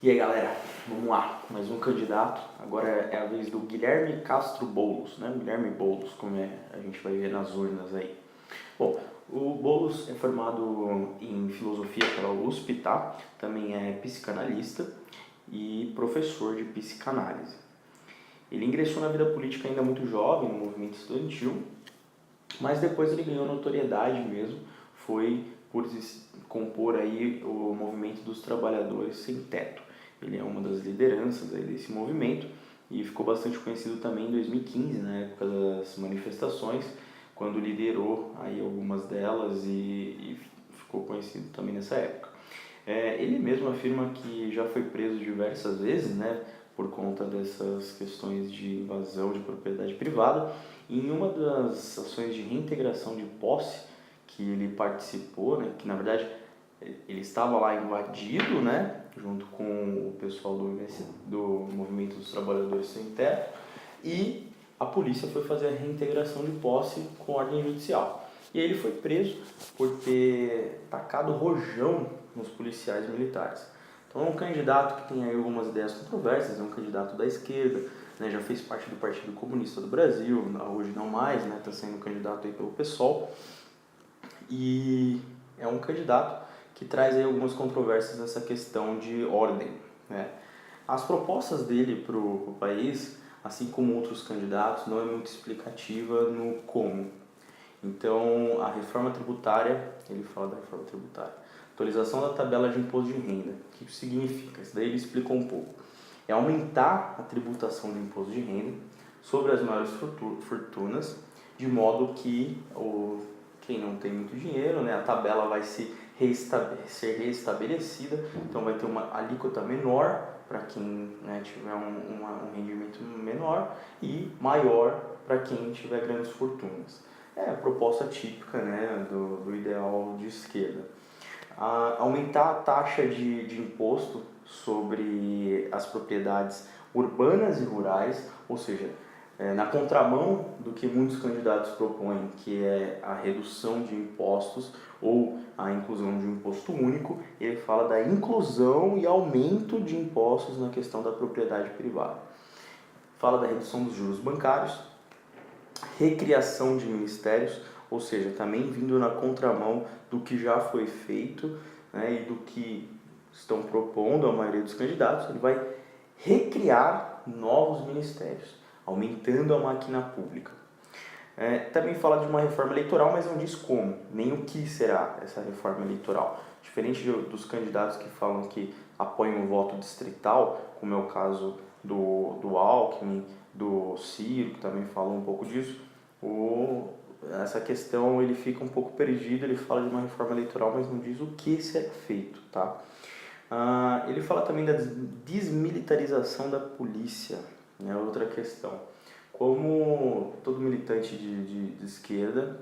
E aí galera, vamos lá, mais um candidato, agora é a vez do Guilherme Castro Boulos, né? Guilherme Boulos, como a gente vai ver nas urnas aí. Bom, o Boulos é formado em filosofia pela USP, tá? Também é psicanalista e professor de psicanálise. Ele ingressou na vida política ainda muito jovem, no movimento estudantil, mas depois ele ganhou notoriedade mesmo, foi por compor aí o movimento dos trabalhadores sem teto. Ele é uma das lideranças aí desse movimento e ficou bastante conhecido também em 2015, na época das manifestações, quando liderou aí algumas delas e ficou conhecido também nessa época. Ele mesmo afirma que já foi preso diversas vezes, né, por conta dessas questões de invasão de propriedade privada. E em uma das ações de reintegração de posse que ele participou, né, que na verdade ele estava lá invadido, né, junto com o pessoal do Movimento dos Trabalhadores Sem Teto, e a polícia foi fazer a reintegração de posse com ordem judicial. E aí ele foi preso por ter tacado rojão nos policiais militares. Então é um candidato que tem aí algumas ideias controversas, é um candidato da esquerda, né, já fez parte do Partido Comunista do Brasil, hoje não mais, né, está sendo candidato aí pelo PSOL, e é um candidato que traz aí algumas controvérsias nessa questão de ordem, né. As propostas dele para o país, assim como outros candidatos, não é muito explicativa no como. Então, a reforma tributária, ele fala da reforma tributária, atualização da tabela de imposto de renda. O que isso significa? Isso daí ele explicou um pouco. É aumentar a tributação do imposto de renda sobre as maiores fortunas, de modo que quem não tem muito dinheiro, né, a tabela vai ser reestabelecida, então vai ter uma alíquota menor para quem, né, tiver um rendimento menor e maior para quem tiver grandes fortunas. É a proposta típica, né, do ideal de esquerda. Aumentar a taxa de imposto sobre as propriedades urbanas e rurais, ou seja, na contramão do que muitos candidatos propõem, que é a redução de impostos ou a inclusão de um imposto único, ele fala da inclusão e aumento de impostos na questão da propriedade privada. Fala da redução dos juros bancários, recriação de ministérios, ou seja, também vindo na contramão do que já foi feito, né, e do que estão propondo a maioria dos candidatos. Ele vai recriar novos ministérios, aumentando a máquina pública. Também fala de uma reforma eleitoral, mas não diz como, nem o que será essa reforma eleitoral. Diferente dos candidatos que falam que apoiam o voto distrital, como é o caso do Alckmin, do Ciro, que também falou um pouco disso, essa questão ele fica um pouco perdido, ele fala de uma reforma eleitoral, mas não diz o que será feito, tá? Ele fala também da desmilitarização da polícia, né, outra questão. Como todo militante de esquerda,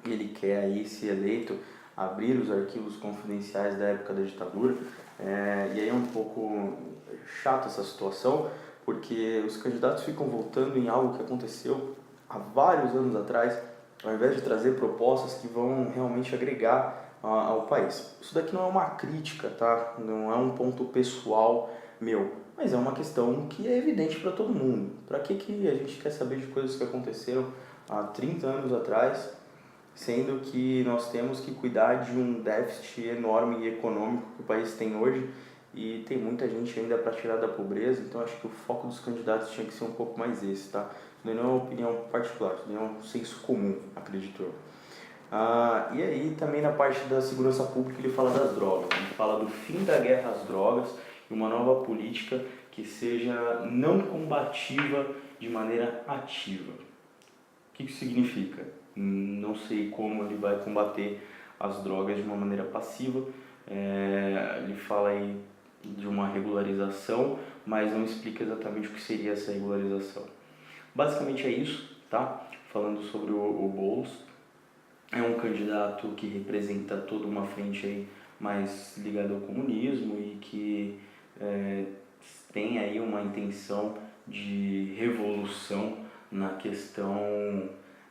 ele quer aí, se eleito, abrir os arquivos confidenciais da época da ditadura, e aí é um pouco chato essa situação, porque os candidatos ficam voltando em algo que aconteceu há vários anos atrás, ao invés de trazer propostas que vão realmente agregar ao país. Isso daqui não é uma crítica, tá? Não é um ponto pessoal meu, mas é uma questão que é evidente para todo mundo. Para que a gente quer saber de coisas que aconteceram há 30 anos atrás, sendo que nós temos que cuidar de um déficit enorme e econômico que o país tem hoje e tem muita gente ainda para tirar da pobreza, então acho que o foco dos candidatos tinha que ser um pouco mais esse, tá? Não é uma opinião particular, não é um senso comum, acredito eu. E aí também na parte da segurança pública ele fala das drogas, ele fala do fim da guerra às drogas e uma nova política que seja não combativa de maneira ativa. O que isso significa? Não sei como ele vai combater as drogas de uma maneira passiva. Ele fala aí de uma regularização, mas não explica exatamente o que seria essa regularização. Basicamente é isso, tá? Falando sobre o Boulos. É um candidato que representa toda uma frente aí mais ligada ao comunismo e que tem aí uma intenção de revolução na questão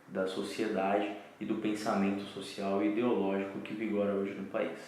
da sociedade e do pensamento social e ideológico que vigora hoje no país.